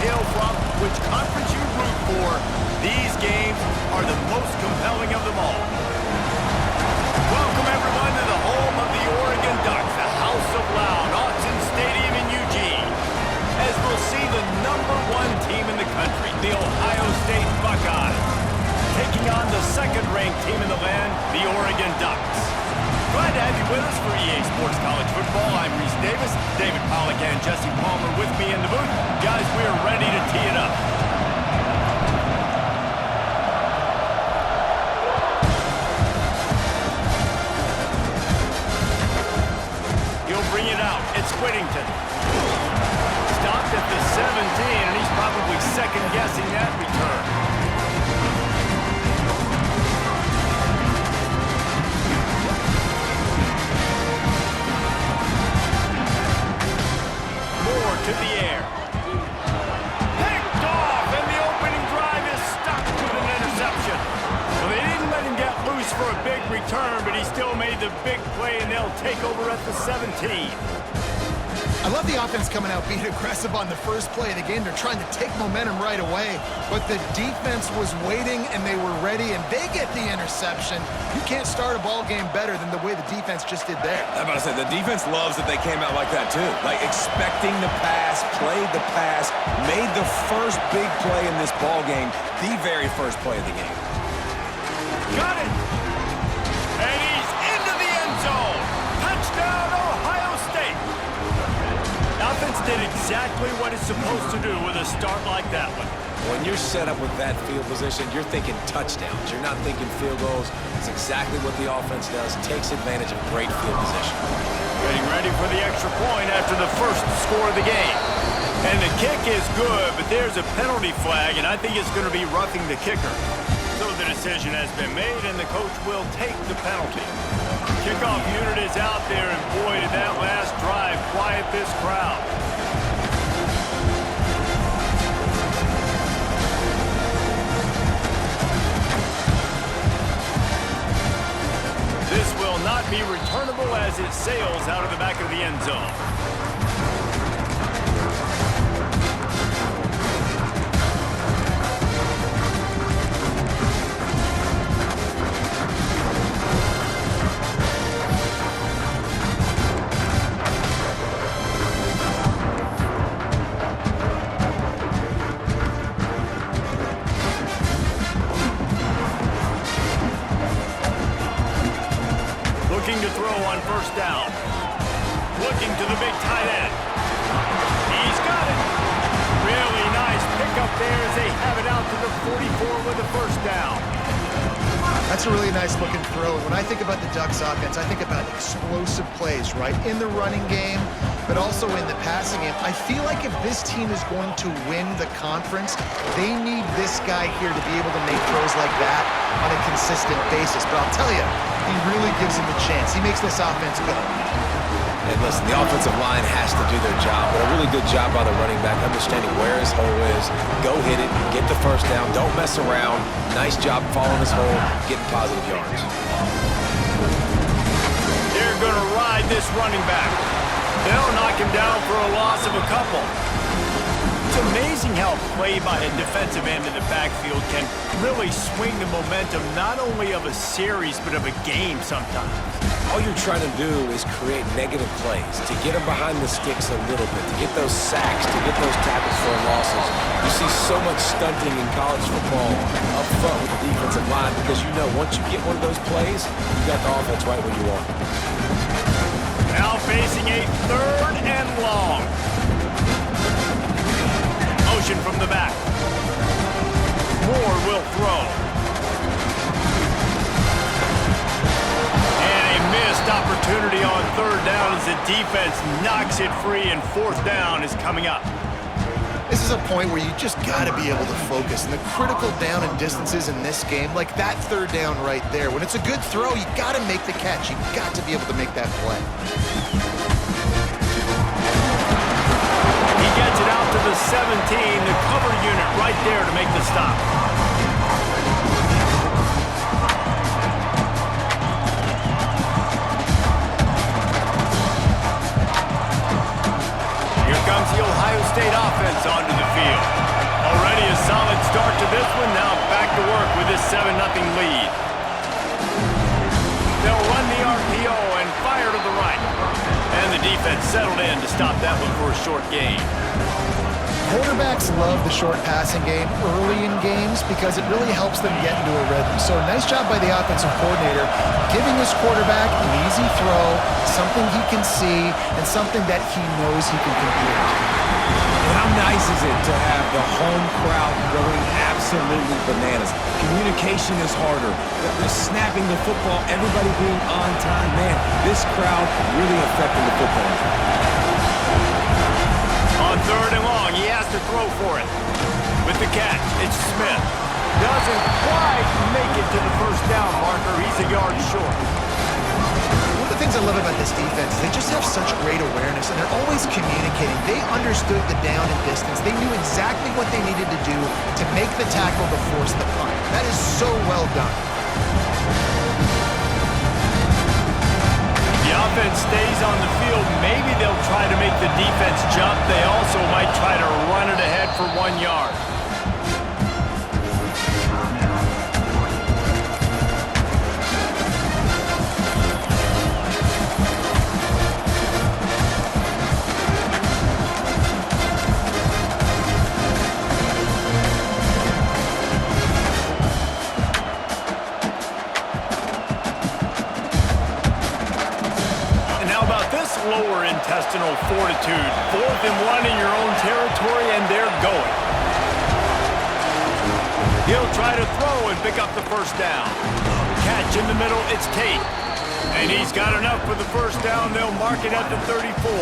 hail from, which conference you root for, these games are the most compelling of them all. Welcome, everyone, to the home of the Oregon Ducks, the House of Loud, Autzen Stadium in Eugene, as we'll see the #1 team in the country, the Ohio State Buckeyes, taking on the second-ranked team in the land, the Oregon Ducks. Glad to have you with us for EA Sports College Football. I'm Reese Davis, David Pollack and Jesse Palmer with me in the booth. Guys, we are ready to tee it up. He'll bring it out. It's Whittington. Stopped at the 17, and he's probably second-guessing that return. To the air. Picked off, and the opening drive is stopped with an interception. Well, they didn't let him get loose for a big return, but he still made the big play, and they'll take over at the 17. I love the offense coming out being aggressive on the first play of the game. They're trying to take momentum right away, but the defense was waiting, and they were ready, and they get the interception. You can't start a ball game better than the way the defense just did there. I'm about to say, the defense loves that they came out like that, too. Like, expecting the pass, played the pass, made the first big play in this ball game, the very first play of the game. Got it! And he's into the end zone! Touchdown, Ohio State! Offense did exactly what it's supposed to do with a start like that one. When you're set up with that field position, you're thinking touchdowns. You're not thinking field goals. It's exactly what the offense does. Takes advantage of great field position. Getting ready for the extra point after the first score of the game. And the kick is good, but there's a penalty flag, and I think it's going to be roughing the kicker. So the decision has been made, and the coach will take the penalty. Kickoff unit is out there, and boy, did that last drive quiet this crowd. This will not be returnable as it sails out of the back of the end zone. Looking to throw on first down. Looking to the big tight end. He's got it. Really nice pickup there as they have it out to the 44 with a first down. That's a really nice looking throw. When I think about the Ducks offense, I think about explosive plays, right? In the running game, but also in the passing game. I feel like if this team is going to win the conference, they need this guy here to be able to make throws like that on a consistent basis. But I'll tell you, he really gives him a chance. He makes this offense go. And listen, the offensive line has to do their job, but a really good job by the running back, understanding where his hole is. Go hit it, get the first down, don't mess around. Nice job following his hole, getting positive yards. They're going to ride this running back. They'll knock him down for a loss of a couple. It's amazing how a play by a defensive end in the backfield can really swing the momentum not only of a series but of a game sometimes. All you're trying to do is create negative plays, to get them behind the sticks a little bit, to get those sacks, to get those tackles for losses. You see so much stunting in college football up front with the defensive line because you know once you get one of those plays, you got the offense right where you want it. Now facing a third and long. Motion from the back. Moore will throw. Missed opportunity on third down as the defense knocks it free, and fourth down is coming up. This is a point where you just got to be able to focus. And the critical down and distances in this game, like that third down right there, when it's a good throw, you got to make the catch. You've got to be able to make that play. He gets it out to the 17, the cover unit right there to make the stop. Comes the Ohio State offense onto the field. defense settled in to stop that one for a short gain. Quarterbacks love the short passing game early in games because it really helps them get into a rhythm. So nice job by the offensive coordinator giving his quarterback an easy throw, something he can see, and something that he knows he can complete. And how nice is it to have the home crowd going absolutely bananas? Communication is harder. They're snapping the football, everybody being on time. Man, this crowd really affecting the football game. On 3rd and long, he has to throw for it. With the catch, it's Smith. Doesn't quite make it to the first down marker. He's a yard short. One of the things I love about this defense is they just have such great awareness, and they're always communicating. They understood the down and distance. They knew exactly what they needed to do to make the tackle to force the punt. That is so well done. The offense stays on the field. Maybe they'll try to make the defense jump. They also might try to run it ahead for 1 yard. Lower intestinal fortitude. 4th and 1 in your own territory, and they're going. He'll try to throw and pick up the first down. Catch in the middle, it's Tate. And he's got enough for the first down. They'll mark it at the 34.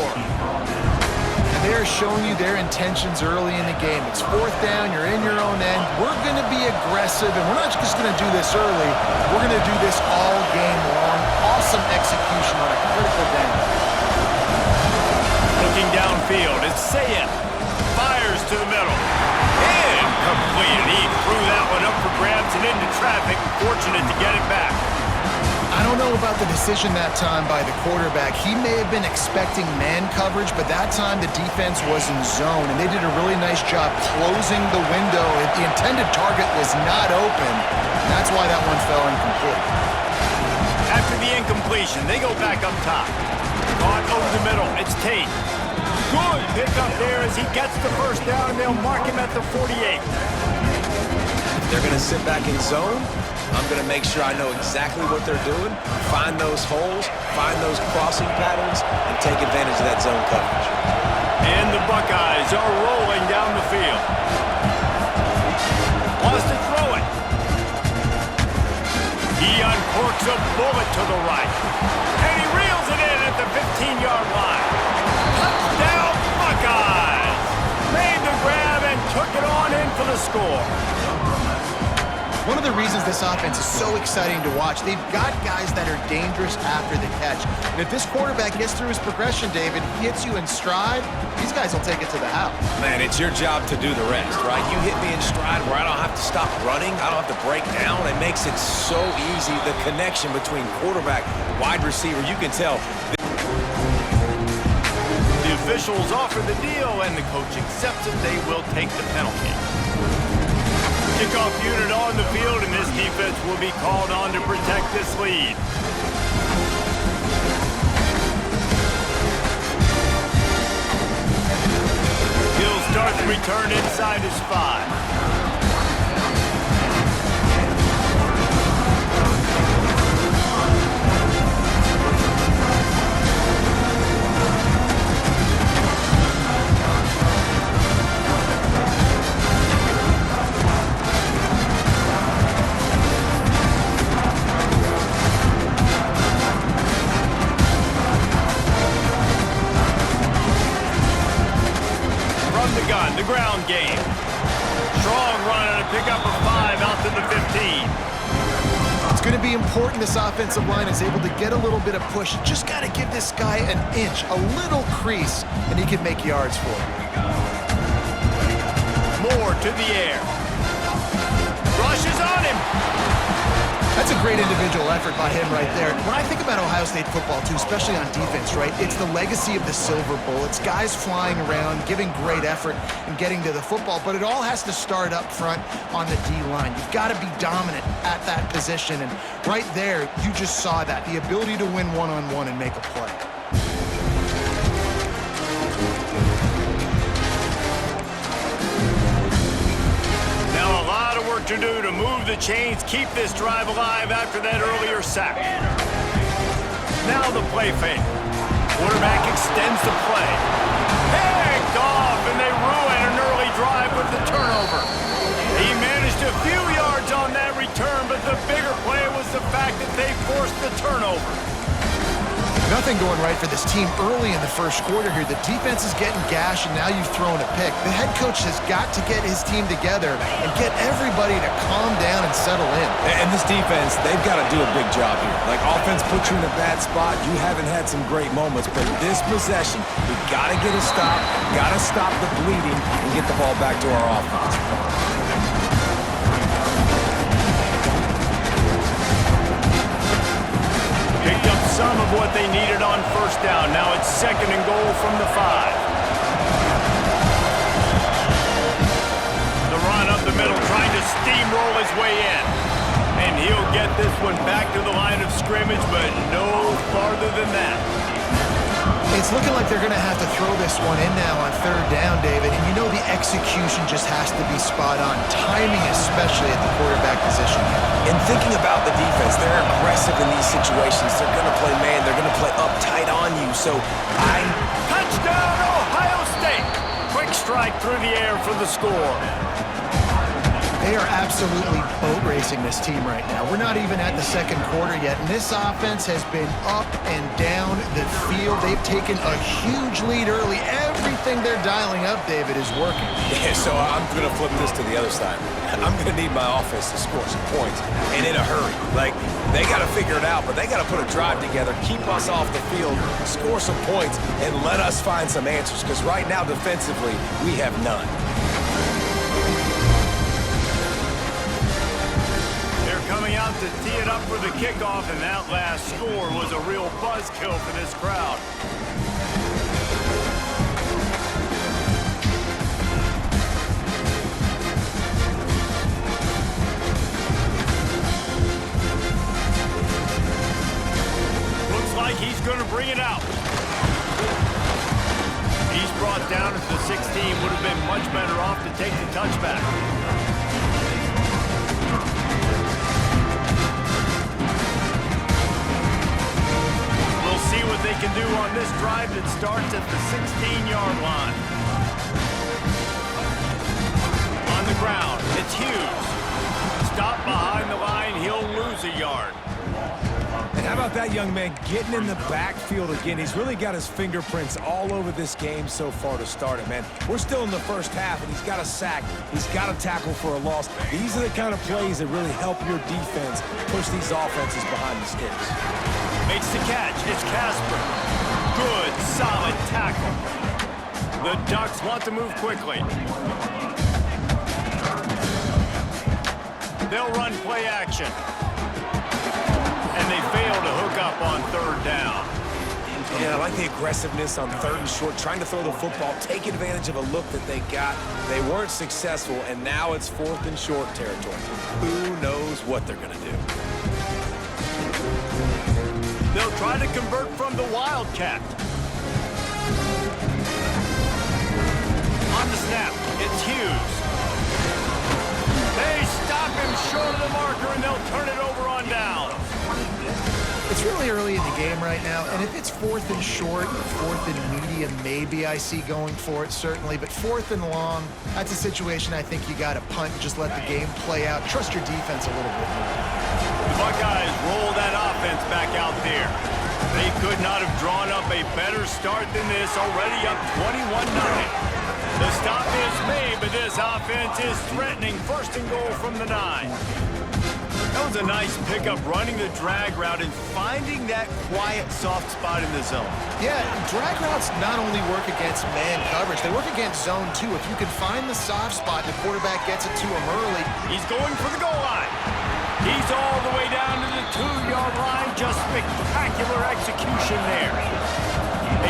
And they're showing you their intentions early in the game. It's 4th down, you're in your own end. We're going to be aggressive, and we're not just going to do this early. We're going to do this all game long. Awesome execution on a critical down. Looking downfield, it's Sayet. Fires to the middle. Incomplete. He threw that one up for grabs and into traffic. Fortunate to get it back. I don't know about the decision that time by the quarterback. He may have been expecting man coverage, but that time the defense was in zone, and they did a really nice job closing the window. The intended target was not open. That's why that one fell incomplete. After the incompletion, they go back up top. Caught over the middle. It's Tate. Good pickup there as he gets the first down, and they'll mark him at the 48. If they're going to sit back in zone, I'm going to make sure I know exactly what they're doing, find those holes, find those crossing patterns, and take advantage of that zone coverage. And the Buckeyes are rolling down the field. Wants to throw it. He uncorks a bullet to the right. And he reels it in at the 15-yard line. Touchdown, Buckeyes! Made the grab and took it on in for the score. One of the reasons this offense is so exciting to watch, they've got guys that are dangerous after the catch. And if this quarterback gets through his progression, David, hits you in stride, these guys will take it to the house. Man, it's your job to do the rest, right? You hit me in stride where I don't have to stop running. I don't have to break down. It makes it so easy. The connection between quarterback, wide receiver, you can tell. The officials offer the deal, and the coach accepts it. They will take the penalty. Kickoff unit on the field, and this defense will be called on to protect this lead. He'll start the return inside his 5. The ground game. Strong run to pick up a 5 out to the 15. It's going to be important this offensive line is able to get a little bit of push. Just got to give this guy an inch, a little crease, and he can make yards for it. Moore to the air. Rushes on him. That's a great individual effort by him right there. When I think about Ohio State football, too, especially on defense, right, it's the legacy of the Silver Bowl. It's guys flying around, giving great effort and getting to the football, but it all has to start up front on the D-line. You've got to be dominant at that position, and right there, you just saw that, the ability to win one-on-one and make a play. work to do to move the chains, keep this drive alive after that earlier sack. Now the play fake. Quarterback extends the play. Picked off, and they ruin an early drive with the turnover. He managed a few yards on that return, but the bigger play was the fact that they forced the turnover. Nothing going right for this team early in the first quarter here. The defense is getting gashed, and now you've thrown a pick. The head coach has got to get his team together and get everybody to calm down and settle in. And this defense, they've got to do a big job here. Like, offense put you in a bad spot. You haven't had some great moments, but this possession, we got to get a stop, got to stop the bleeding, and get the ball back to our offense. Picked up some of what they needed on first down. Now it's 2nd and goal from the 5. The run up the middle, trying to steamroll his way in. And he'll get this one back to the line of scrimmage, but no farther than that. It's looking like they're going to have to throw this one in now on 3rd down, David. And you know the execution just has to be spot on. Timing, especially at the quarterback position. And thinking about the defense, they're aggressive in these situations. They're going to play man. They're going to play uptight on you. So Touchdown, Ohio State! Quick strike through the air for the score. They are absolutely boat racing this team right now. We're not even at the 2nd quarter yet, and this offense has been up and down the field. They've taken a huge lead early. Everything they're dialing up, David, is working. Yeah, so I'm going to flip this to the other side. I'm going to need my offense to score some points, and in a hurry. Like, they got to figure it out, but they got to put a drive together, keep us off the field, score some points, and let us find some answers, because right now, defensively, we have none. Coming out to tee it up for the kickoff, and that last score was a real buzzkill for this crowd. Looks like he's going to bring it out. He's brought down at the 16. Would have been much better off to take the touchback. See what they can do on this drive that starts at the 16-yard line. On the ground, it's Hughes. Stop behind the line, he'll lose a yard. And how about that young man getting in the backfield again? He's really got his fingerprints all over this game so far to start it, man. We're still in the first half, and he's got a sack. He's got a tackle for a loss. These are the kind of plays that really help your defense push these offenses behind the sticks. Makes the catch. It's Casper. Good, solid tackle. The Ducks want to move quickly. They'll run play action. And they fail to hook up on 3rd down. Yeah, I like the aggressiveness on 3rd and short, trying to throw the football, take advantage of a look that they got. They weren't successful, and now it's 4th and short territory. Who knows what they're going to do? They'll try to convert from the Wildcat. On the snap, it's Hughes. They stop him short of the marker, and they'll turn it over on down. It's really early in the game right now, and if it's 4th and short, 4th and medium, maybe I see going for it, certainly. But 4th and long, that's a situation I think you got to punt and just let the game play out. Trust your defense a little bit more. The Buckeyes roll that offense back out there. They could not have drawn up a better start than this, already up 21-9. The stop is made, but this offense is threatening 1st and goal from the 9. That was a nice pickup, running the drag route and finding that quiet, soft spot in the zone. Yeah, drag routes not only work against man coverage, they work against zone too. If you can find the soft spot and the quarterback gets it to him early. He's going for the goal line. He's all the way down to the 2-yard line. Just spectacular execution there.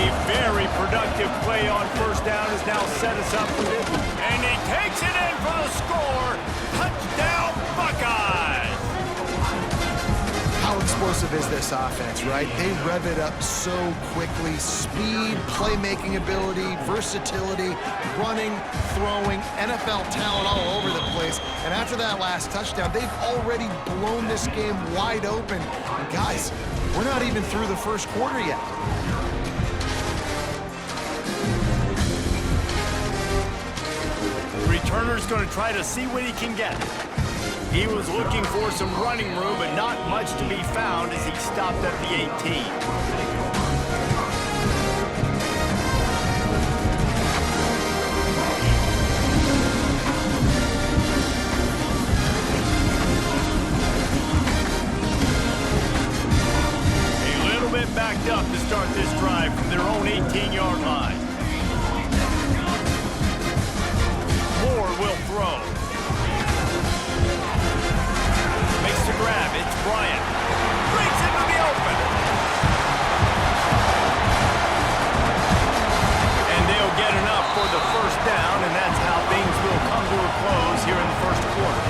A very productive play on 1st down has now set us up with it. And he takes it in for the score. Touchdown, Buckeyes! How explosive is this offense, right? They rev it up so quickly. Speed, playmaking ability, versatility, running, throwing, NFL talent all over the place. And after that last touchdown, they've already blown this game wide open. And guys, we're not even through the first quarter yet. Returner's going to try to see what he can get. He was looking for some running room, but not much to be found as he stopped at the 18. A little bit backed up to start this drive from their own 18-yard line. Moore will throw. Makes the grab. It's Bryant. Breaks into the open. And they'll get enough for the first down, and that's how things will come to a close here in the first quarter.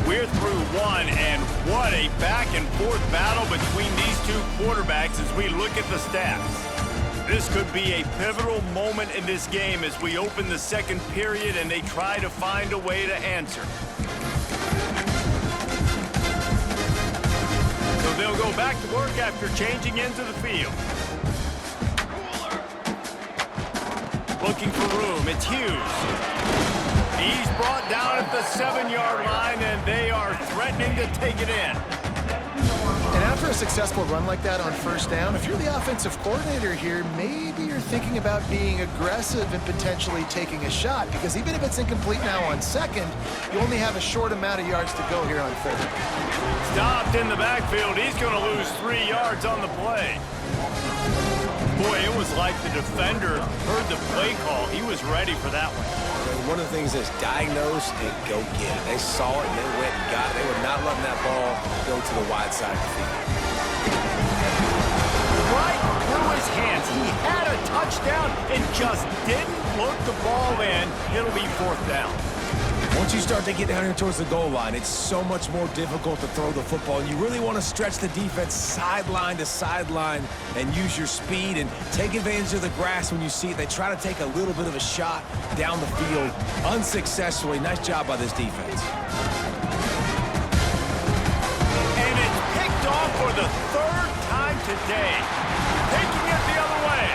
We're through one, and what a back-and-forth battle between these two quarterbacks as we look at the stats. This could be a pivotal moment in this game as we open the second period and they try to find a way to answer. So they'll go back to work after changing into the field. Looking for room, it's Hughes. He's brought down at the 7-yard line, and they are threatening to take it in. And after a successful run like that on first down, if you're the offensive coordinator here, maybe you're thinking about being aggressive and potentially taking a shot, because even if it's incomplete now on second, you only have a short amount of yards to go here on third. Stopped in the backfield. He's going to lose 3 yards on the play. Boy, it was like the defender heard the play call. He was ready for that one. One of the things is diagnose and go get it. They saw it and they went and got it. They were not letting that ball go to the wide side of the field. Right through his hands. He had a touchdown and just didn't look the ball in. It'll be fourth down. Once you start to get down here towards the goal line, it's so much more difficult to throw the football. And you really want to stretch the defense sideline to sideline and use your speed and take advantage of the grass when you see it. They try to take a little bit of a shot down the field unsuccessfully. Nice job by this defense. And it's picked off for the third time today. Taking it the other way.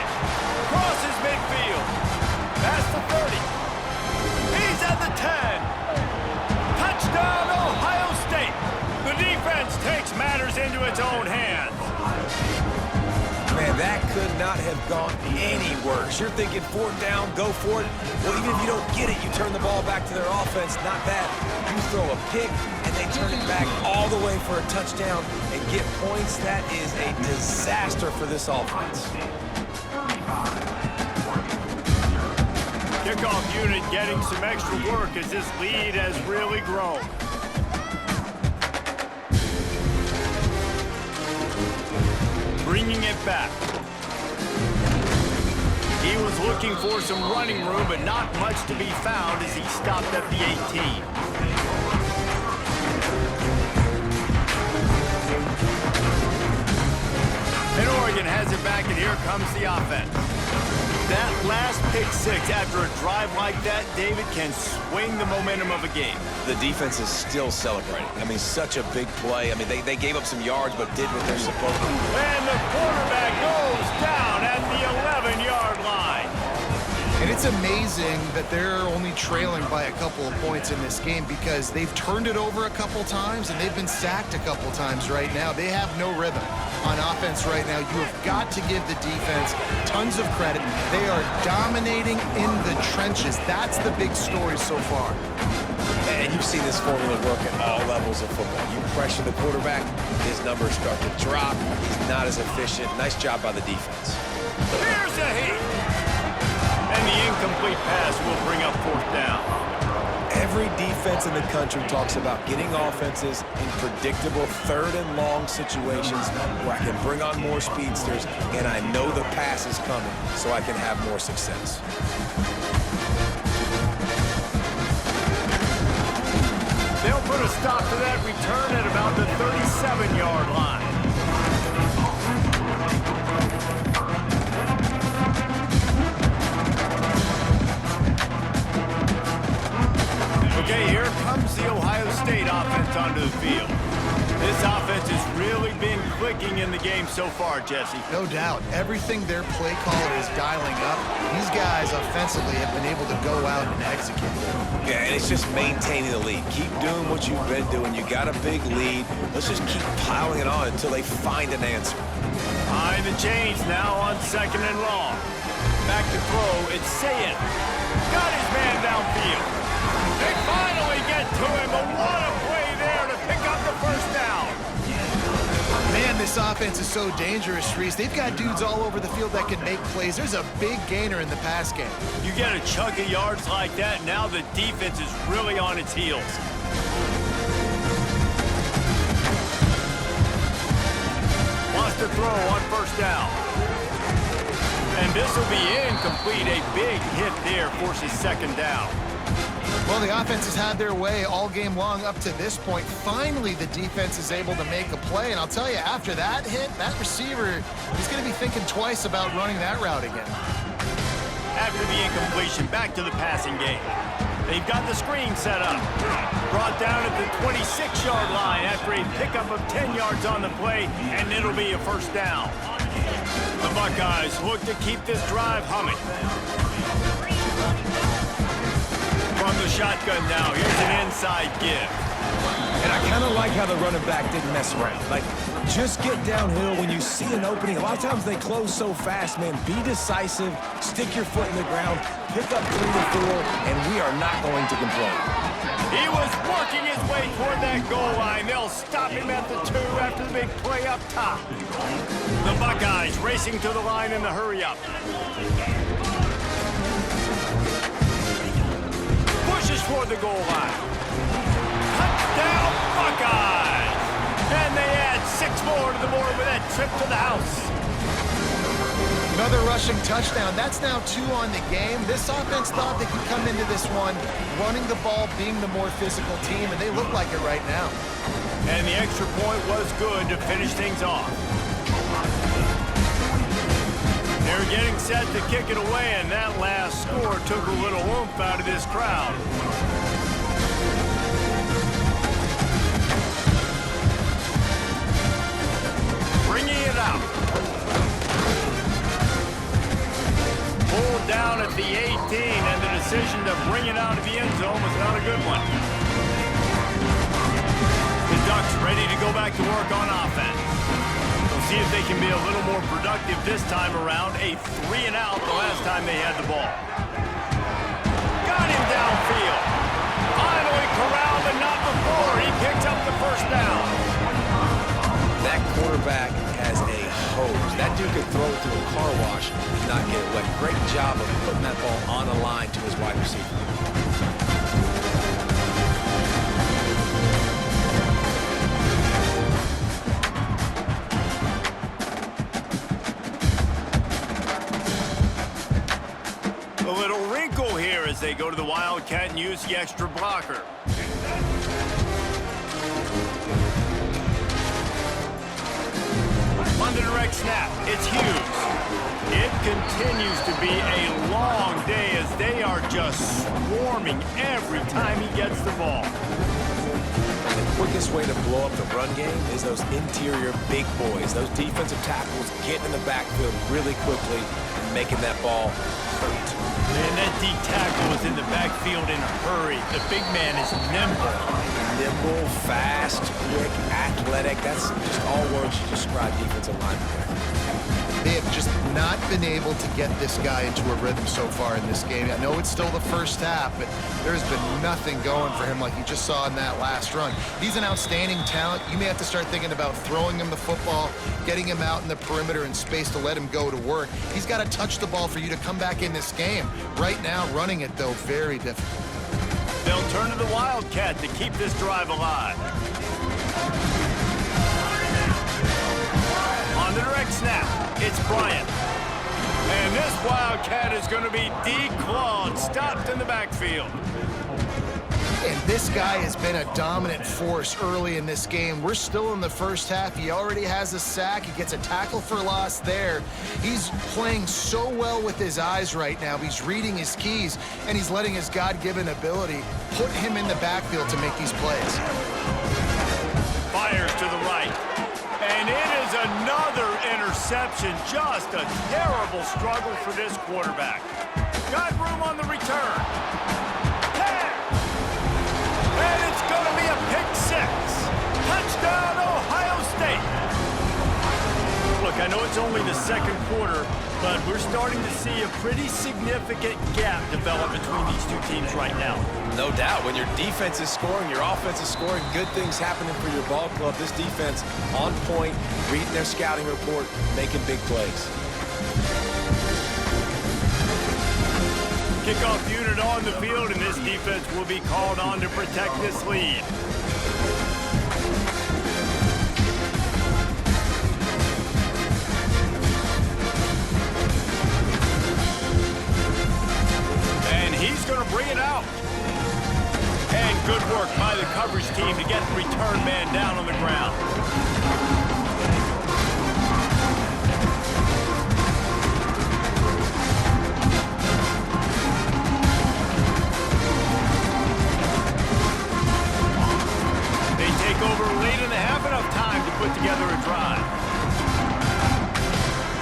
Crosses midfield. Past the 30. He's at the 10. Touchdown, Ohio State. The defense takes matters into its own hands. Man, that could not have gone any worse. You're thinking fourth down, go for it. Well, even if you don't get it, you turn the ball back to their offense. Not that. You throw a pick, and they turn it back all the way for a touchdown and get points. That is a disaster for this offense. Kickoff unit getting some extra work as this lead has really grown. Bringing it back. He was looking for some running room, but not much to be found as he stopped at the 18. And Oregon has it back, and here comes the offense. That last pick six after a drive like that, David, can swing the momentum of a game. The defense is still celebrating. I mean, such a big play. I mean, they gave up some yards, but did what they're supposed to. And the quarterback goes down at the 11-yard line. And it's amazing that they're only trailing by a couple of points in this game because they've turned it over a couple times and they've been sacked a couple times right now. They have no rhythm on offense right now. You have got to give the defense tons of credit. They are dominating in the trenches. That's the big story so far. And you've seen this formula work at all levels of football. You pressure the quarterback, his numbers start to drop. He's not as efficient. Nice job by the defense. Here's a hit. And the incomplete pass will bring up fourth down. Every defense in the country talks about getting offenses in predictable third and long situations where I can bring on more speedsters and I know the pass is coming so I can have more success. They'll put a stop to that return at about the 37-yard line. Okay, here comes the Ohio State offense onto the field. This offense has really been clicking in the game so far, Jesse. No doubt. Everything their play caller is dialing up, these guys offensively have been able to go out and execute. Yeah, and it's just maintaining the lead. Keep doing what you've been doing. You got a big lead. Let's just keep piling it on until they find an answer. Behind the chains now on second and long. Back to throw, it's Sayet. Got his man downfield. They finally get to him, but what a play there to pick up the first down. Man, this offense is so dangerous, Reese. They've got dudes all over the field that can make plays. There's a big gainer in the pass game. You get a chunk of yards like that, now the defense is really on its heels. Wants to throw on first down. And this will be incomplete. A big hit there forces second down. Well, the offense has had their way all game long up to this point. Finally, the defense is able to make a play. And I'll tell you, after that hit, that receiver is going to be thinking twice about running that route again. After the incompletion, back to the passing game. They've got the screen set up. Brought down at the 26-yard line after a pickup of 10 yards on the play, and it'll be a first down. The Buckeyes look to keep this drive humming. From the shotgun now, here's an inside give. And I kind of like how the running back didn't mess around. Like, just get downhill when you see an opening. A lot of times they close so fast, man. Be decisive, stick your foot in the ground, pick up 3 to 4, and we are not going to complain. He was working his way toward that goal line. They'll stop him at the 2 after the big play up top. The Buckeyes racing to the line in the hurry-up. Pushes toward the goal line. Touchdown, Buckeyes! And they add 6 more to the board with that trip to the house. Another rushing touchdown. That's now 2 on the game. This offense thought they could come into this one running the ball, being the more physical team, and they look like it right now. And the extra point was good to finish things off. They're getting set to kick it away, and that last score took a little oomph out of this crowd. Bringing it out. Pulled down at the 18, and the decision to bring it out of the end zone was not a good one. The Ducks ready to go back to work on offense. We'll see if they can be a little more productive this time around. A 3 and out the last time they had the ball. Got him downfield. Finally corralled, but not before. He picked up the first down. That quarterback has a hose. That dude could throw it through a car wash and not get it wet. Great job of putting that ball on a line to his wide receiver. A little wrinkle here as they go to the Wildcat and use the extra blocker. On the direct snap, it's Hughes. It continues to be a long day as they are just swarming every time he gets the ball. And the quickest way to blow up the run game is those interior big boys. Those defensive tackles getting in the backfield really quickly and making that ball hurt. And that D tackle is in the backfield in a hurry. The big man is nimble. Nimble, fast. fast, quick, athletic. That's just all words to describe defensive linemen there. They have just not been able to get this guy into a rhythm so far in this game. I know it's still the first half, but there's been nothing going for him like you just saw in that last run. He's an outstanding talent. You may have to start thinking about throwing him the football, getting him out in the perimeter in space to let him go to work. He's got to touch the ball for you to come back in this game. Right now, running it, though, very difficult. They'll turn to the Wildcat to keep this drive alive. On the direct snap, it's Bryant. And this Wildcat is going to be declawed, stopped in the backfield. And this guy has been a dominant force early in this game. We're still in the first half. He already has a sack. He gets a tackle for loss there. He's playing so well with his eyes right now. He's reading his keys, and he's letting his God-given ability put him in the backfield to make these plays. Fires to the right. And it is another interception. Just a terrible struggle for this quarterback. Got room on the return. 10. And it's going to be a pick six. Touchdown, Ohio State. Look, I know it's only the second quarter, but we're starting to see a pretty significant gap develop between these two teams right now. No doubt. When your defense is scoring, your offense is scoring, good things happening for your ball club. This defense on point, reading their scouting report, making big plays. Kickoff unit on the field, and this defense will be called on to protect this lead. And he's going to bring it out. And good work by the coverage team to get the return man down on the ground. They take over late in the half, enough time to put together a drive.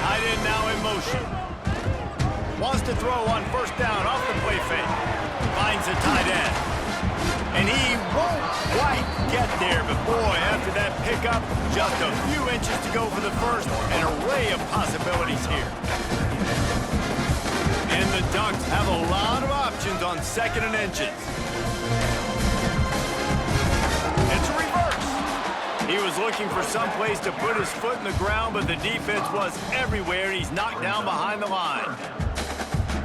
Tight end now in motion. Wants to throw on first down off the play fake. Finds a tight end. And he won't quite get there, but boy, after that pickup, just a few inches to go for the first. An array of possibilities here. And the Ducks have a lot of options on second and inches. It's a reverse. He was looking for some place to put his foot in the ground, but the defense was everywhere, and he's knocked down behind the line.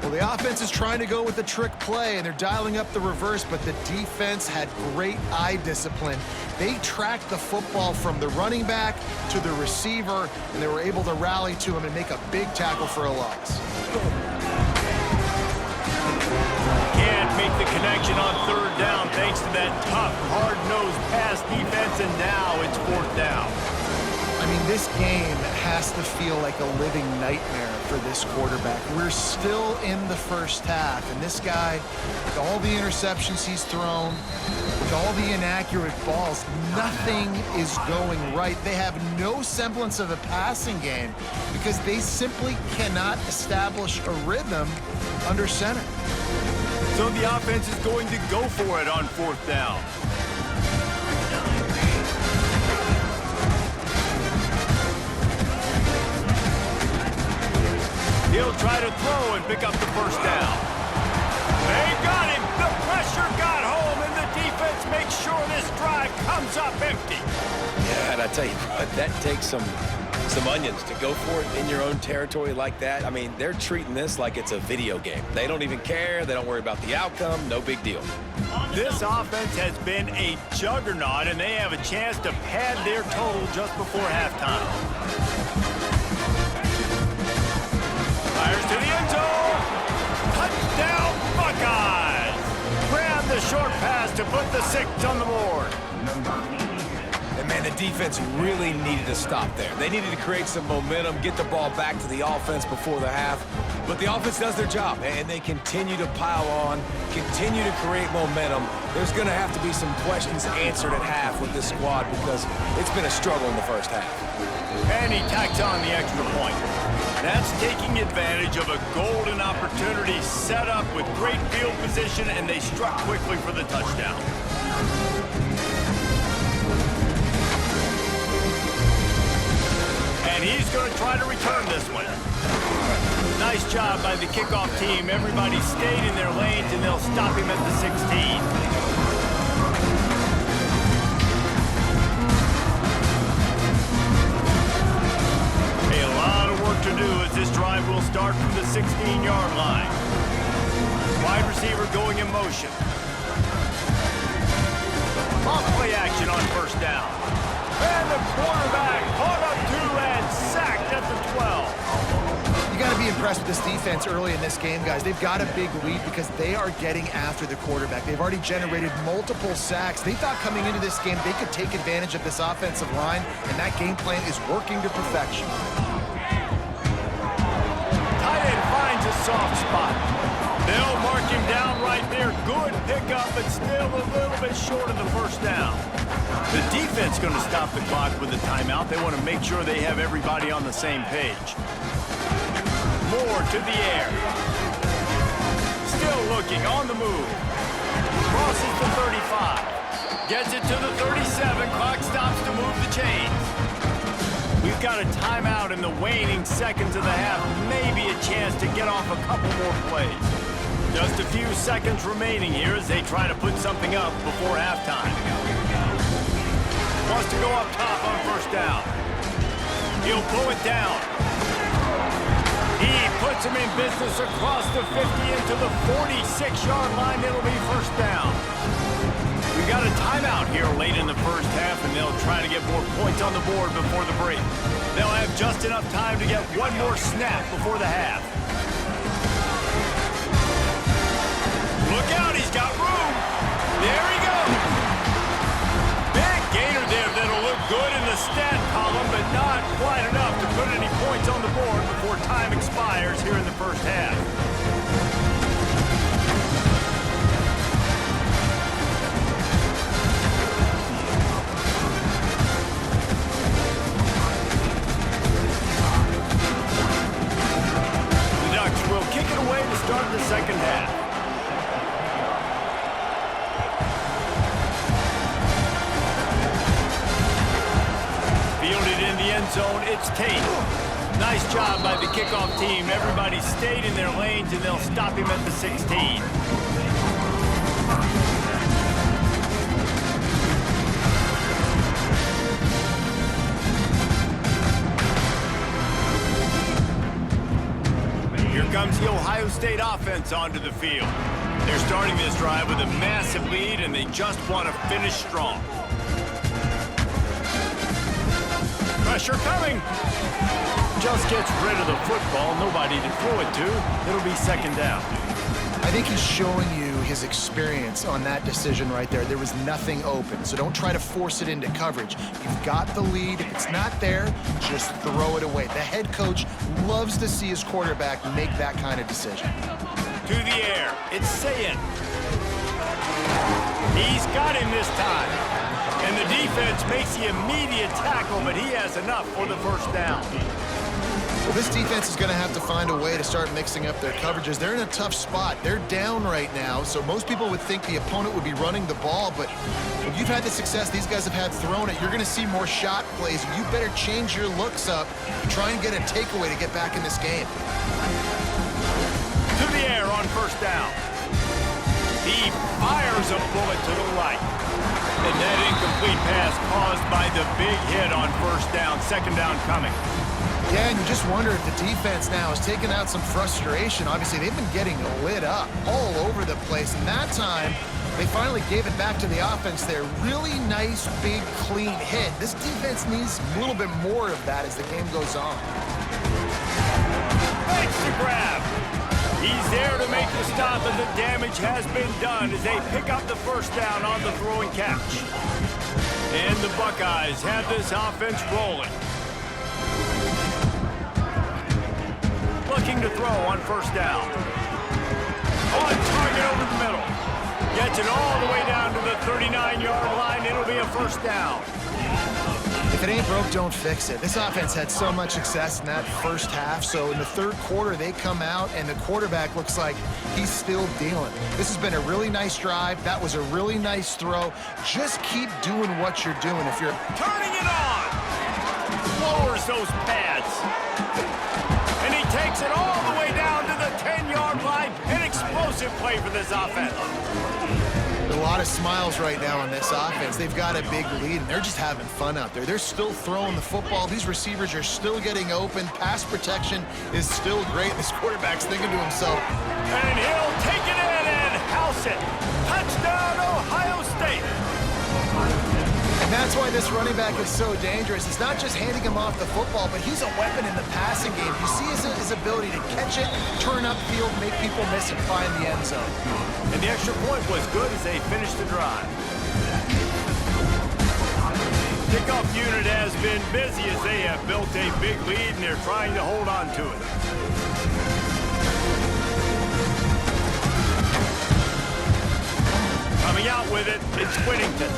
Well, the offense is trying to go with a trick play, and they're dialing up the reverse, but the defense had great eye discipline. They tracked the football from the running back to the receiver, and they were able to rally to him and make a big tackle for a loss. Can't make the connection on third down thanks to that tough, hard-nosed pass defense, and now it's fourth down. I mean, this game has to feel like a living nightmare for this quarterback. We're still in the first half, and this guy, with all the interceptions he's thrown, with all the inaccurate balls, nothing is going right. They have no semblance of a passing game because they simply cannot establish a rhythm under center. So the offense is going to go for it on fourth down. He'll try to throw and pick up the first down. They got him. The pressure got home, and the defense makes sure this drive comes up empty. Yeah, and I tell you what, that takes some onions to go for it in your own territory like that. I mean, they're treating this like it's a video game. They don't even care. They don't worry about the outcome. No big deal. This offense has been a juggernaut, and they have a chance to pad their total just before halftime. Fires to the end zone. Touchdown, Buckeyes. Grab the short pass to put the 6 on the board. And man, the defense really needed to stop there. They needed to create some momentum, get the ball back to the offense before the half. But the offense does their job, and they continue to pile on, continue to create momentum. There's going to have to be some questions answered at half with this squad because it's been a struggle in the first half. And he tacks on the extra point. That's taking advantage of a golden opportunity set up with great field position, and they struck quickly for the touchdown. try to return this one. Nice job by the kickoff team. Everybody stayed in their lanes, and they'll stop him at the 16. A lot of work to do as this drive will start from the 16-yard line. Wide receiver going in motion. Off play action on first down. And the quarterback caught up to and sacked at the 12. You got to be impressed with this defense early in this game, guys. They've got a big lead because they are getting after the quarterback. They've already generated multiple sacks. They thought coming into this game they could take advantage of this offensive line, and that game plan is working to perfection. Tight end finds a soft spot. They'll mark him down right there. Good pickup, but still a little bit short of the first down. The defense going to stop the clock with a timeout. They want to make sure they have everybody on the same page. Moore to the air. Still looking on the move. Crosses the 35. Gets it to the 37. Clock stops to move the chains. We've got a timeout in the waning seconds of the half. Maybe a chance to get off a couple more plays. Just a few seconds remaining here as they try to put something up before halftime. Wants to go up top on first down. He'll pull it down. He puts him in business across the 50 into the 46-yard line. It'll be first down. We've got a timeout here late in the first half, and they'll try to get more points on the board before the break. They'll have just enough time to get one more snap before the half. Look out, he's got room. There he goes. Big gainer there that'll look good in the stat column, but not quite enough to put any points on the board before time expires here in the first half. The Ducks will kick it away to start the second half. Fielded in the end zone, it's Tate. Nice job by the kickoff team. Everybody stayed in their lanes, and they'll stop him at the 16. Here comes the Ohio State offense onto the field. They're starting this drive with a massive lead, and they just want to finish strong. Pressure coming. Just gets rid of the football. Nobody to throw it to. It'll be second down. I think he's showing you his experience on that decision right there. There was nothing open, so don't try to force it into coverage. You've got the lead. If it's not there, just throw it away. The head coach loves to see his quarterback make that kind of decision. To the air. It's Sayin. He's got him this time. And the defense makes the immediate tackle, but he has enough for the first down. Well, this defense is going to have to find a way to start mixing up their coverages. They're in a tough spot. They're down right now, so most people would think the opponent would be running the ball, but when you've had the success these guys have had throwing it, you're going to see more shot plays. You better change your looks up and try and get a takeaway to get back in this game. To the air on first down. He fires a bullet to the right. And that incomplete pass caused by the big hit on first down. Second down coming. Yeah, and you just wonder if the defense now has taken out some frustration. Obviously, they've been getting lit up all over the place. And that time, they finally gave it back to the offense there. Really nice, big, clean hit. This defense needs a little bit more of that as the game goes on. Makes the grab. He's there to make the stop, and the damage has been done as they pick up the first down on the throwing catch. And the Buckeyes have this offense rolling. Looking to throw on first down. On target over the middle. Gets it all the way down to the 39-yard line. It'll be a first down. If it ain't broke, don't fix it. This offense had so much success in that first half, so in the third quarter, they come out, and the quarterback looks like he's still dealing. This has been a really nice drive. That was a really nice throw. Just keep doing what you're doing. If you're turning it on, lowers those pads. And he takes it all the way down to the 10-yard line. An explosive play for this offense. A lot of smiles right now on this offense. They've got a big lead, and they're just having fun out there. They're still throwing the football. These receivers are still getting open. Pass protection is still great. This quarterback's thinking to himself. And he'll take it in and house it. Touchdown, Ohio State. And that's why this running back is so dangerous. It's not just handing him off the football, but he's a weapon in the passing game. You see his ability to catch it, turn upfield, make people miss, and find the end zone. And the extra point was good as they finished the drive. Kickoff unit has been busy as they have built a big lead, and they're trying to hold on to it. Coming out with it, it's Whittington.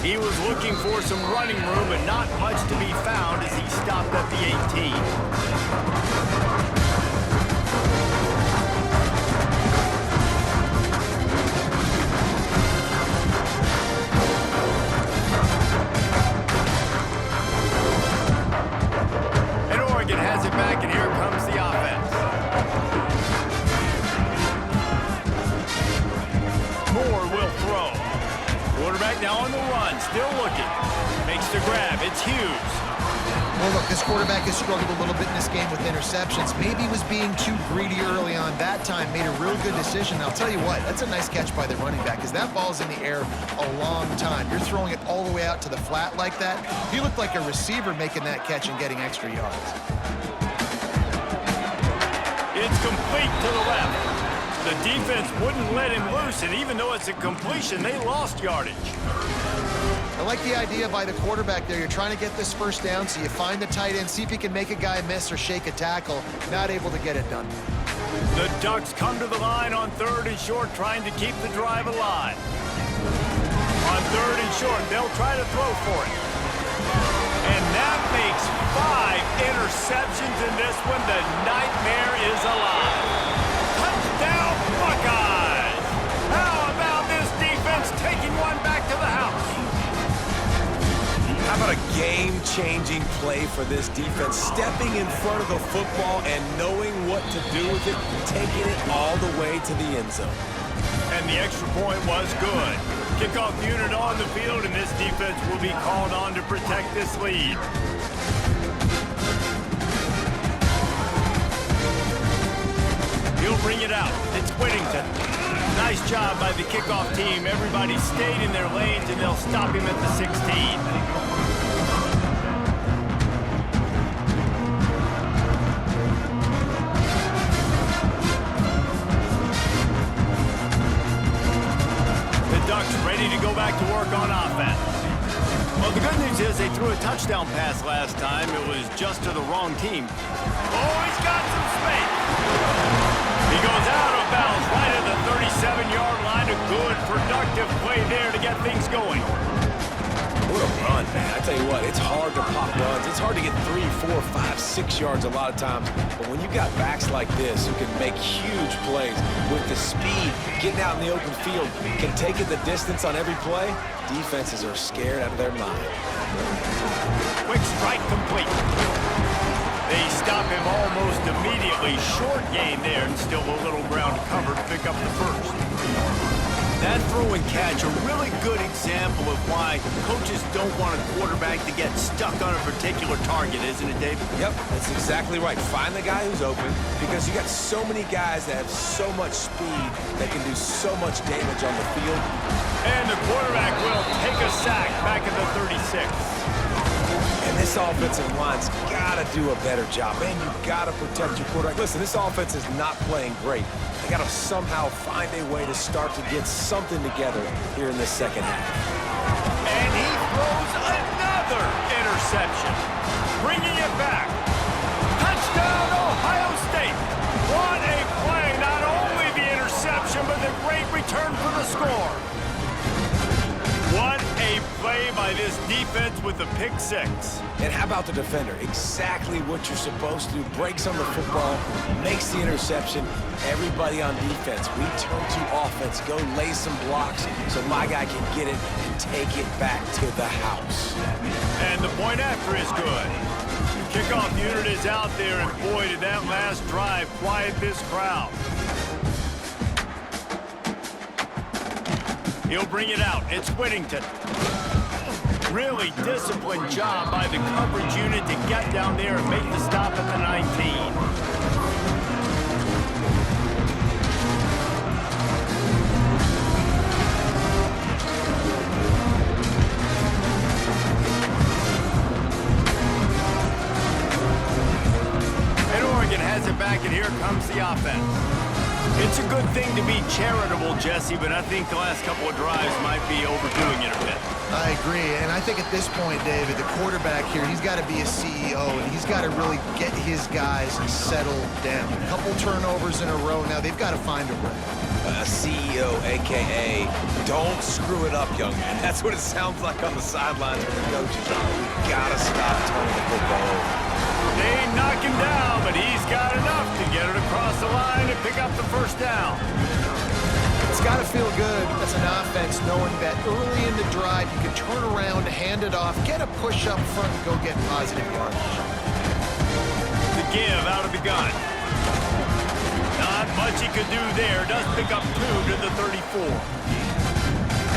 He was looking for some running room, but not much to be found as he stopped at the 18. And Oregon has it back, and here comes the offense. Moore will throw. Quarterback now on the run, still looking. Makes the grab, it's Hughes. Well, look, this quarterback has struggled a little bit in this game with interceptions. Maybe he was being too greedy early on. That time made a real good decision. I'll tell you what, that's a nice catch by the running back because that ball's in the air a long time. You're throwing it all the way out to the flat like that. He looked like a receiver making that catch and getting extra yards. It's complete to the left. The defense wouldn't let him loose, and even though it's a completion, they lost yardage. I like the idea by the quarterback there. You're trying to get this first down, so you find the tight end, see if you can make a guy miss or shake a tackle. Not able to get it done. The Ducks come to the line on 3rd and short, trying to keep the drive alive. On 3rd and short, they'll try to throw for it. And that makes 5 interceptions in this one. The nightmare is alive. Touchdown, Buckeyes! How about this defense taking one back to the house? How about a game-changing play for this defense? Stepping in front of the football and knowing what to do with it, taking it all the way to the end zone. And the extra point was good. Kickoff unit on the field, and this defense will be called on to protect this lead. He'll bring it out. It's Whittington. Nice job by the kickoff team. Everybody stayed in their lanes, and they'll stop him at the 16. Ducks ready to go back to work on offense. Well, the good news is they threw a touchdown pass last time. It was just to the wrong team. Oh, he's got some space. He goes out of bounds right at the 37-yard line. A good, productive play there to get things going. What a run, man. I tell you what, it's hard to pop runs. It's hard to get 3, 4, 5, 6 yards a lot of times. But when you got backs like this who can make huge plays with the speed, getting out in the open field, can take it the distance on every play, defenses are scared out of their mind. Quick strike complete. They stop him almost immediately. Short gain there, and still a little ground to cover to pick up the first. That throw and catch, a really good example of why coaches don't want a quarterback to get stuck on a particular target, isn't it, Dave? Yep, that's exactly right. Find the guy who's open because you got so many guys that have so much speed that can do so much damage on the field. And the quarterback will take a sack back at the 36. And this offensive line's got to do a better job. Man, you got to protect your quarterback. Listen, this offense is not playing great. They got to somehow find a way to start to get something together here in the second half. And he throws another interception, bringing it back. Touchdown, Ohio State. What a play. Not only the interception, but the great return for the score. What a play by this defense with the pick 6. And how about the defender? Exactly what you're supposed to do. Breaks on the football, makes the interception. Everybody on defense, we turn to offense. Go lay some blocks so my guy can get it and take it back to the house. And the point after is good. Kickoff unit is out there, and boy, did that last drive quiet this crowd. He'll bring it out. It's Whittington. Really disciplined job by the coverage unit to get down there and make the stop at the 19. And Oregon has it back, and here comes the offense. It's a good thing to be charitable, Jesse, but I think the last couple of drives might be overdoing it a bit. I agree, and I think at this point, David, the quarterback here, he's got to be a CEO, and he's got to really get his guys settled down. A couple turnovers in a row now. They've got to find a rhythm. CEO, a.k.a. don't screw it up, young man. That's what it sounds like on the sidelines when the coaches are. We got to stop turning the football over. They ain't knock him down, but he's got enough to get it across the line and pick up the first down. It's got to feel good as an offense knowing that early in the drive you can turn around, hand it off, get a push up front, and go get positive yardage. The give out of the gun. Not much he could do there. Does pick up 2 to the 34.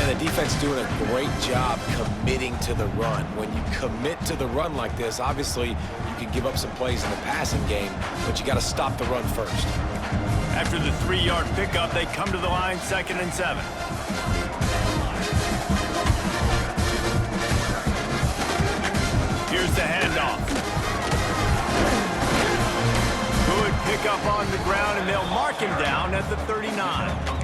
And the defense doing a great job committing to the run. When you commit to the run like this, obviously you can give up some plays in the passing game, but you got to stop the run first. After the 3-yard pickup, they come to the line 2nd and 7. Here's the handoff. Good pickup on the ground, and they'll mark him down at the 39.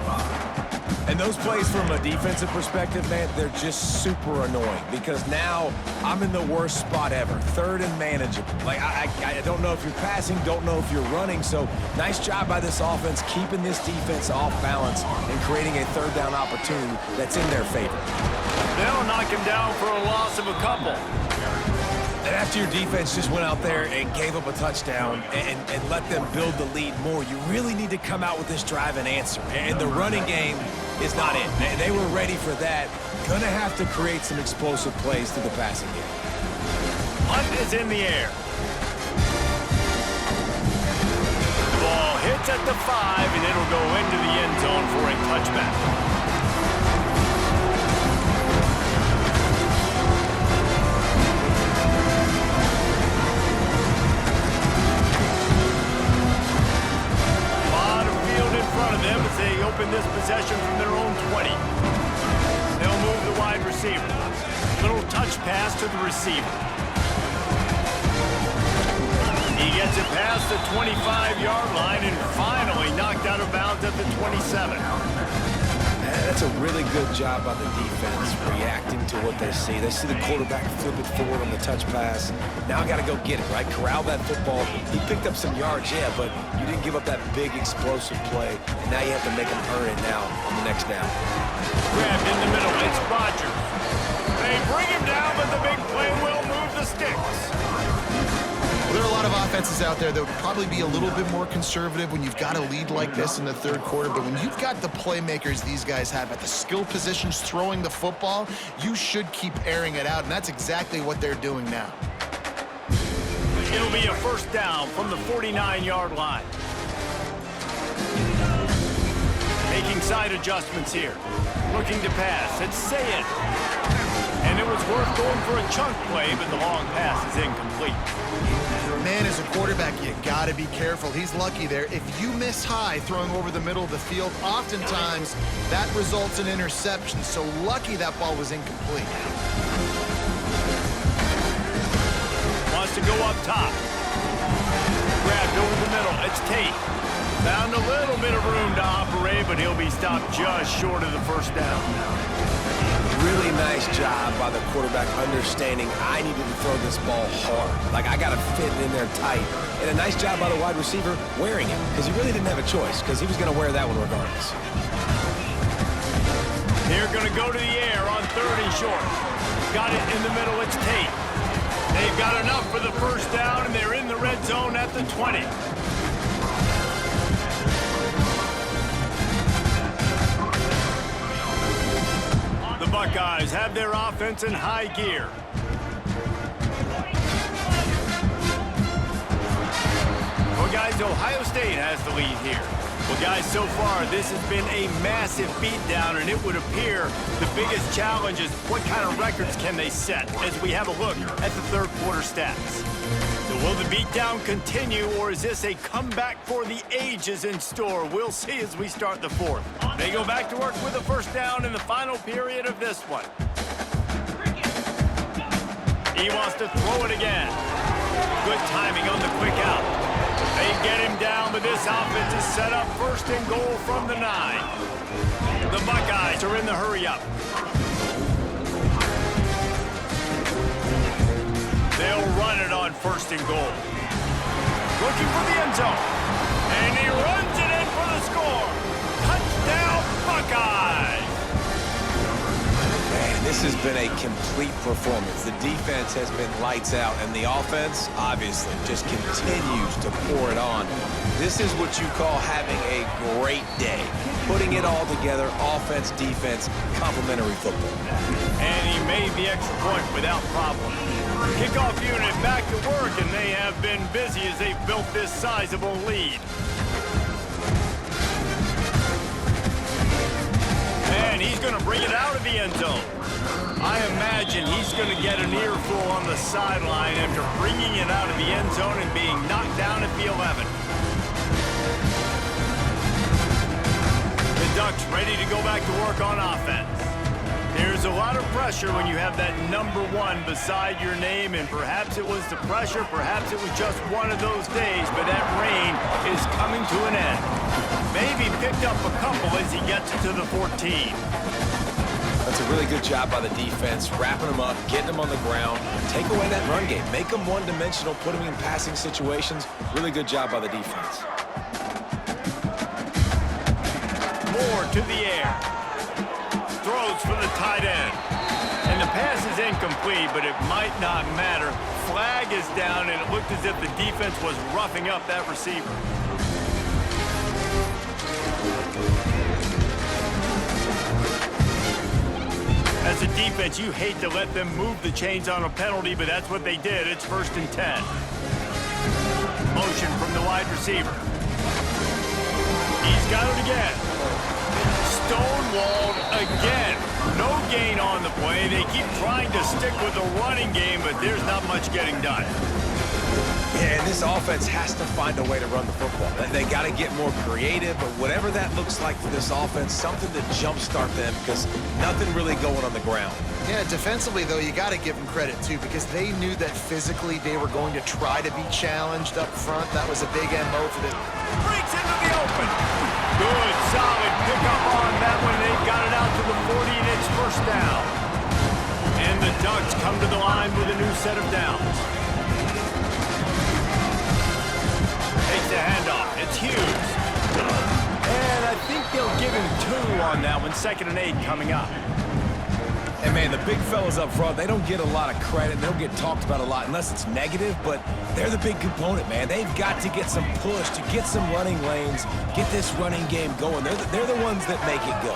And those plays from a defensive perspective, man, they're just super annoying because now I'm in the worst spot ever, 3rd and manageable. Like, I don't know if you're passing, don't know if you're running, so nice job by this offense keeping this defense off balance and creating a 3rd down opportunity that's in their favor. They'll knock him down for a loss of a couple. And after your defense just went out there and gave up a touchdown and let them build the lead more, you really need to come out with this drive and answer. And the running game is not it. They were ready for that. Gonna have to create some explosive plays through the passing game. Hunt is in the air. The ball hits at the 5, and it'll go into the end zone for a touchback. Them as they open this possession from their own 20. They'll move the wide receiver. Little touch pass to the receiver. He gets it past the 25-yard line and finally knocked out of bounds at the 27. That's a really good job by the defense, reacting to what they see. They see the quarterback flip it forward on the touch pass. Now I got to go get it, right? Corral that football. He picked up some yards, yeah, but you didn't give up that big explosive play, and now you have to make him earn it now on the next down. Grabbed in the middle. It's Rodgers. They bring him down, but the big play will move the sticks. Well, there are a lot of offenses out there that would probably be a little bit more conservative when you've got a lead like this in the 3rd quarter, but when you've got the playmakers these guys have at the skill positions throwing the football, you should keep airing it out, and that's exactly what they're doing now. It'll be a first down from the 49-yard line. Making side adjustments here. Looking to pass. It's Sayed. And it was worth going for a chunk play, but the long pass is incomplete. Man, as a quarterback, you got to be careful. He's lucky there. If you miss high throwing over the middle of the field, oftentimes that results in interception. So lucky that ball was incomplete. Wants to go up top. Grabbed over the middle. It's Tate. Found a little bit of room to operate, but he'll be stopped just short of the first down. Really nice job by the quarterback understanding I needed to throw this ball hard. Like, I got to fit it in there tight. And a nice job by the wide receiver wearing it, because he really didn't have a choice, because he was going to wear that one regardless. They're going to go to the air on 3rd and short. Got it in the middle. It's Tate. They've got enough for the first down, and they're in the red zone at the 20. The Buckeyes have their offense in high gear. Well, guys, Ohio State has the lead here. Well, guys, so far, this has been a massive beatdown, and it would appear the biggest challenge is what kind of records can they set as we have a look at the third quarter stats. So will the beatdown continue, or is this a comeback for the ages in store? We'll see as we start the fourth. They go back to work with a first down in the final period of this one. He wants to throw it again. Good timing on the quick out. They get him down, but this offense is set up first and goal from the 9. The Buckeyes are in the hurry-up. They'll run it on first and goal. Looking for the end zone. And he runs it in for the score. Touchdown, Buckeyes! Man, this has been a complete performance. The defense has been lights out, and the offense, obviously, just continues to pour it on. This is what you call having a great day. Putting it all together, offense, defense, complementary football. And he made the extra point without problem. Kickoff unit back to work, and they have been busy as they've built this sizable lead. And he's going to bring it out of the end zone. I imagine he's going to get an earful on the sideline after bringing it out of the end zone and being knocked down at the 11. The Ducks ready to go back to work on offense. There's a lot of pressure when you have that number 1 beside your name, and perhaps it was the pressure, perhaps it was just one of those days, but that rain is coming to an end. Maybe picked up a couple as he gets to the 14. That's a really good job by the defense, wrapping them up, getting them on the ground, take away that run game, make them one-dimensional, put them in passing situations. Really good job by the defense. Moore to the air. Throws for the tight end. And the pass is incomplete, but it might not matter. Flag is down, and it looked as if the defense was roughing up that receiver. As a defense, you hate to let them move the chains on a penalty, but that's what they did. It's 1st and 10. Motion from the wide receiver. He's got it again. Stonewalled again. No gain on the play. They keep trying to stick with the running game, but there's not much getting done. Yeah, and this offense has to find a way to run the football. They got to get more creative, but whatever that looks like for this offense, something to jumpstart them, because nothing really going on the ground. Yeah, defensively, though, you got to give them credit, too, because they knew that physically they were going to try to be challenged up front. That was a big MO for this. Breaks into the open. Good, solid pickup on that one. They've got it out to the 40, and it's first down. And the Ducks come to the line with a new set of downs. Takes the handoff. It's Hughes. And I think they'll give him 2 on that one. 2nd and 8 coming up. And, man, the big fellas up front, they don't get a lot of credit. They don't get talked about a lot unless it's negative, but they're the big component, man. They've got to get some push, to get some running lanes, get this running game going. They're the ones that make it go.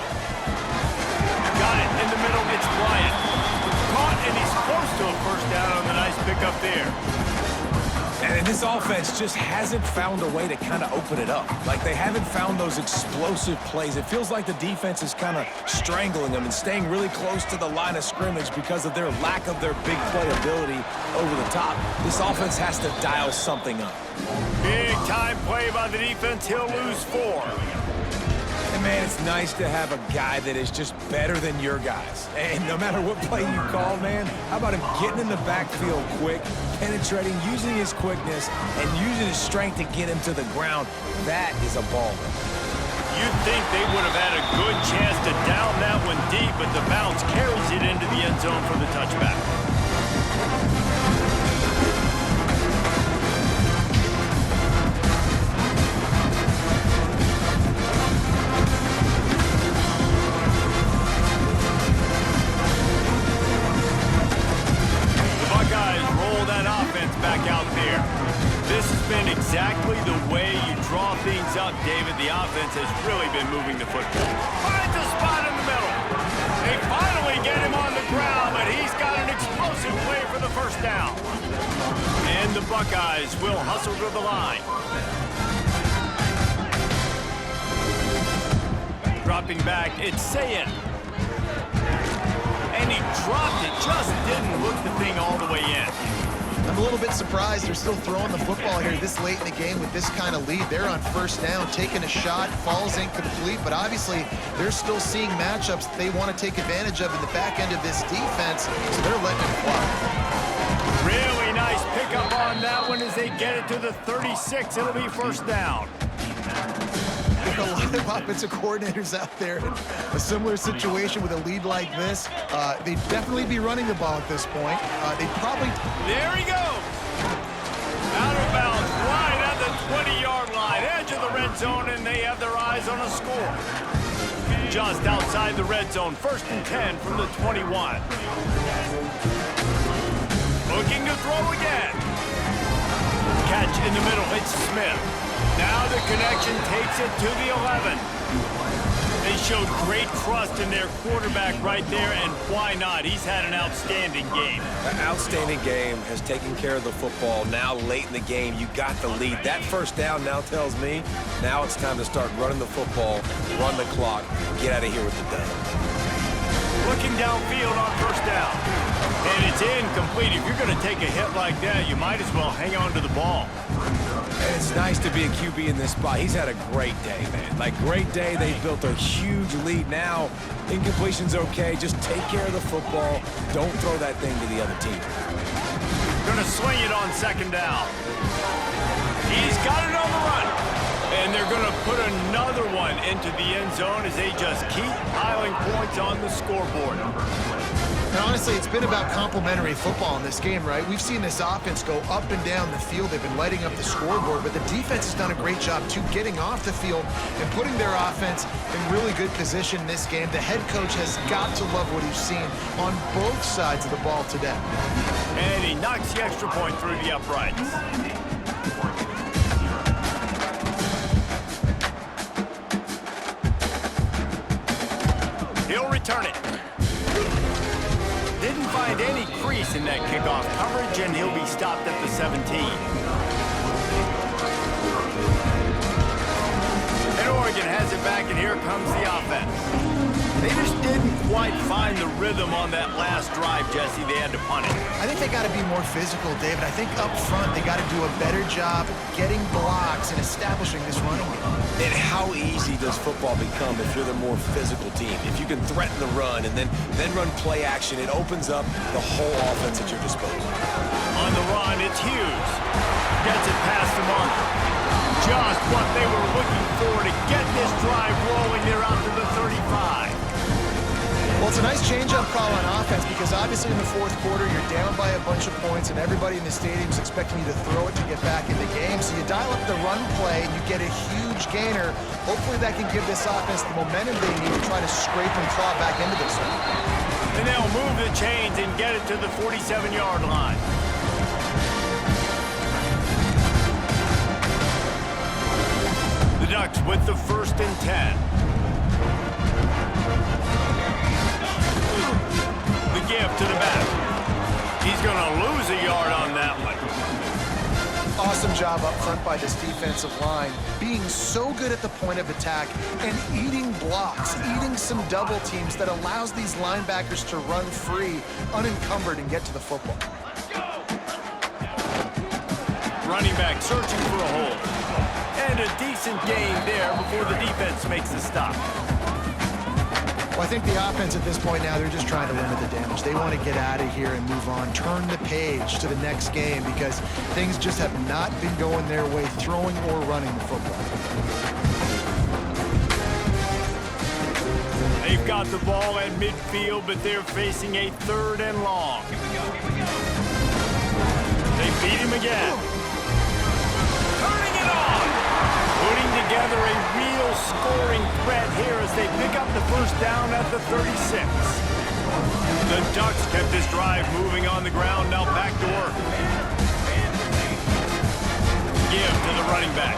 Got it in the middle. It's Bryant. Caught, and he's close to a first down on the nice pickup there. And this offense just hasn't found a way to kind of open it up. Like, they haven't found those explosive plays. It feels like the defense is kind of strangling them and staying really close to the line of scrimmage because of their lack of their big play ability over the top. This offense has to dial something up. Big time play by the defense. He'll lose 4. And, man, it's nice to have a guy that is just better than your guys. And no matter what play you call, man, how about him getting in the backfield quick, penetrating, using his quickness, and using his strength to get him to the ground? That is a baller. You'd think they would have had a good chance to down that one deep, but the bounce carries it into the end zone for the touchback. Back out there. This has been exactly the way you draw things up, David. The offense has really been moving the football. Finds a spot in the middle. They finally get him on the ground, but he's got an explosive play for the first down. And the Buckeyes will hustle to the line. Dropping back, it's Sayin. And he dropped it, just didn't look the thing all the way in. I'm a little bit surprised they're still throwing the football here this late in the game with this kind of lead. They're on first down, taking a shot, falls incomplete, but obviously they're still seeing matchups that they want to take advantage of in the back end of this defense, so they're letting it fly. Really nice pickup on that one as they get it to the 36. It'll be first down. There are a lot of offensive coordinators out there in a similar situation with a lead like this. They'd definitely be running the ball at this point. They'd probably... There he goes. Out of bounds, right at the 20-yard line, edge of the red zone, and they have their eyes on a score. Just outside the red zone, 1st and 10 from the 21. Looking to throw again. Catch in the middle, it's Smith. Now the connection takes it to the 11. They showed great trust in their quarterback right there, and why not? He's had an outstanding game. An outstanding game, has taken care of the football. Now late in the game, you got the lead. That first down now tells me now it's time to start running the football, run the clock, get out of here with the dub. Looking downfield on first down. And it's incomplete. If you're going to take a hit like that, you might as well hang on to the ball. And it's nice to be a QB in this spot. He's had a great day, man. Like, great day. They built a huge lead. Now, incompletion's okay. Just take care of the football. Don't throw that thing to the other team. Going to swing it on 2nd down. He's got it on the run. And they're going to put another one into the end zone as they just keep piling points on the scoreboard. And honestly, it's been about complementary football in this game, right? We've seen this offense go up and down the field. They've been lighting up the scoreboard, but the defense has done a great job, too, getting off the field and putting their offense in really good position in this game. The head coach has got to love what he's seen on both sides of the ball today. And he knocks the extra point through the uprights. He'll return it. Didn't find any crease in that kickoff coverage, and he'll be stopped at the 17. And Oregon has it back, and here comes the offense. They just didn't quite find the rhythm on that last drive, Jesse. They had to punt it. I think they got to be more physical, David. I think up front they got to do a better job getting blocks and establishing this running game. And how easy does football become if you're the more physical team? If you can threaten the run and then run play action, it opens up the whole offense at your disposal. On the run, it's Hughes. Gets it past the marker. Just what they were looking for to get this drive rolling. They're out to the 35. Well, it's a nice change-up call on offense because obviously in the 4th quarter, you're down by a bunch of points and everybody in the stadium is expecting you to throw it to get back in the game. So you dial up the run play and you get a huge gainer. Hopefully that can give this offense the momentum they need to try to scrape and claw back into this one. And they'll move the chains and get it to the 47-yard line. The Ducks with the 1st and 10. The give to the back. He's going to lose a yard on that one. Awesome job up front by this defensive line, being so good at the point of attack and eating blocks, eating some double teams that allows these linebackers to run free, unencumbered, and get to the football. Running back searching for a hole. And a decent gain there before the defense makes the stop. Well, I think the offense at this point now, they're just trying to limit the damage. They want to get out of here and move on, turn the page to the next game because things just have not been going their way, throwing or running the football. They've got the ball at midfield, but they're facing a 3rd and long. They beat him again. Turning it on! Putting together a real scoring threat here as they pick up the first down at the 36. The Ducks kept this drive moving on the ground, now back to work. Give to the running back.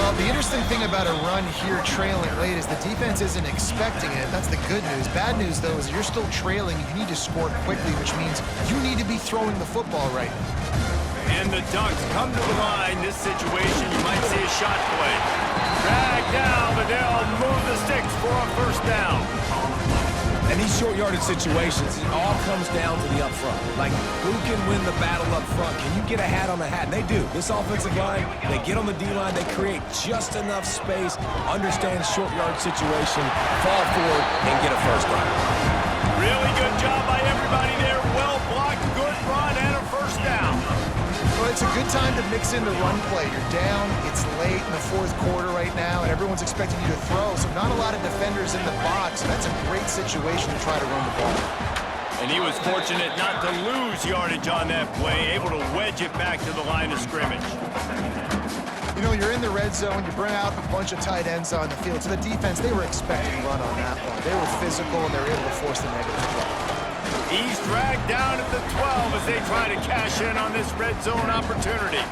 Well, the interesting thing about a run here trailing late is the defense isn't expecting it. That's the good news. Bad news, though, is you're still trailing. You need to score quickly, which means you need to be throwing the football right now. And the Ducks come to the line. This situation, you might see a shot play. Drag down, but they'll move the sticks for a first down. And these short yardage situations, it all comes down to the up front. Like, who can win the battle up front? Can you get a hat on the hat? And they do. This offensive line, they get on the D-line, they create just enough space, understand short yard situation, fall forward, and get a first down. Really good job by everybody there. Well blocked, good run, and a first down. Well, it's a good time to mix in the run play. You're down, it's late in the fourth quarter right now, and everyone's expecting you to throw, so not a lot of defenders in the box. So that's a great situation to try to run the ball. And he was fortunate not to lose yardage on that play, able to wedge it back to the line of scrimmage. You know, you're in the red zone, you bring out a bunch of tight ends on the field. So the defense, they were expecting run on that one. They were physical, and they were able to force the negative play. He's dragged down at the 12 as they try to cash in on this red zone opportunity.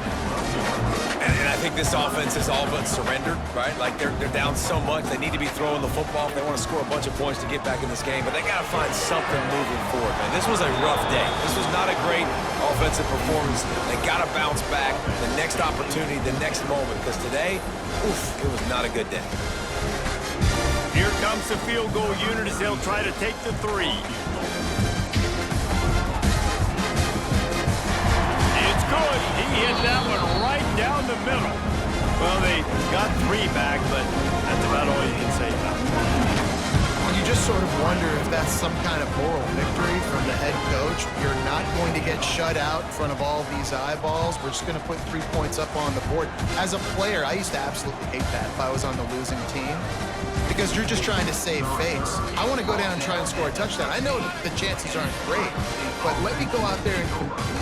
And I think this offense is all but surrendered, right? Like, they're down so much, they need to be throwing the football if they want to score a bunch of points to get back in this game. But they got to find something moving forward, man. This was a rough day. This was not a great offensive performance. They got to bounce back the next opportunity, the next moment, because today, oof, it was not a good day. Here comes the field goal unit as they'll try to take the 3. It's good. He hit that one right down the middle. Well, they got 3 back, but that's about all you can say about it. And you just sort of wonder if that's some kind of moral victory from the head coach. You're not going to get shut out in front of all these eyeballs. We're just going to put 3 points up on the board. As a player, I used to absolutely hate that if I was on the losing team, because you're just trying to save face. I want to go down and try and score a touchdown. I know the chances aren't great, but let me go out there and compete.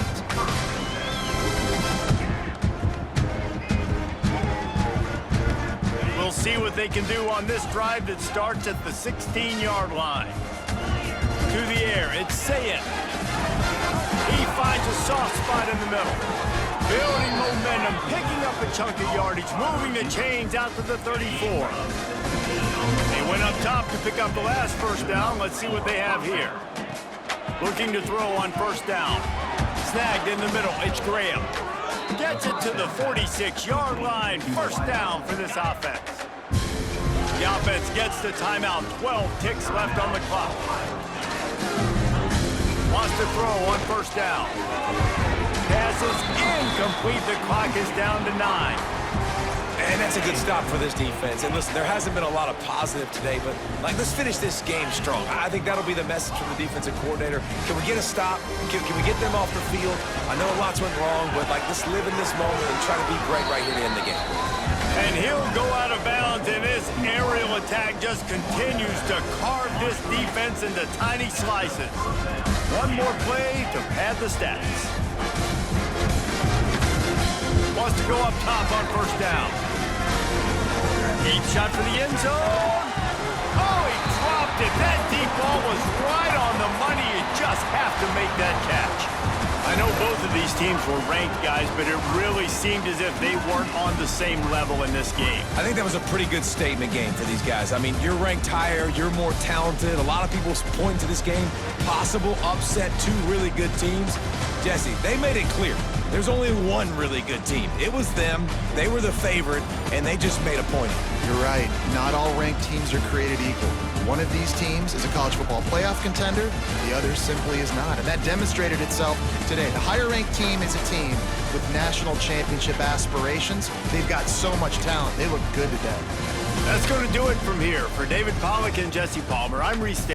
We'll see what they can do on this drive that starts at the 16-yard line. To the air, it's Sayin. He finds a soft spot in the middle. Building momentum, picking up a chunk of yardage, moving the chains out to the 34. They went up top to pick up the last first down. Let's see what they have here. Looking to throw on first down. Snagged in the middle, it's Graham. Gets it to the 46-yard line. First down for this offense. The offense gets the timeout. 12 ticks left on the clock. Wants to throw on first down. Pass is incomplete. The clock is down to 9. And that's a good stop for this defense. And listen, there hasn't been a lot of positive today, but let's finish this game strong. I think that'll be the message from the defensive coordinator. Can we get a stop? Can we get them off the field? I know lots went wrong, but let's live in this moment and try to be great right here to end the game. And he'll go out of bounds, and this aerial attack just continues to carve this defense into tiny slices. One more play to pad the stats. Wants to go up top on first down. Deep shot for the end zone. Oh, he dropped it. That deep ball was right on the money. You just have to make that catch. I know both of these teams were ranked, guys, but it really seemed as if they weren't on the same level in this game. I think that was a pretty good statement game for these guys. I mean, you're ranked higher, you're more talented. A lot of people point to this game, possible upset, 2 really good teams. Jesse, they made it clear. There's only one really good team. It was them. They were the favorite, and they just made a point. You're right. Not all ranked teams are created equal. One of these teams is a college football playoff contender. The other simply is not. And that demonstrated itself today. The higher-ranked team is a team with national championship aspirations. They've got so much talent. They look good today. That's going to do it from here. For David Pollack and Jesse Palmer, I'm Reese.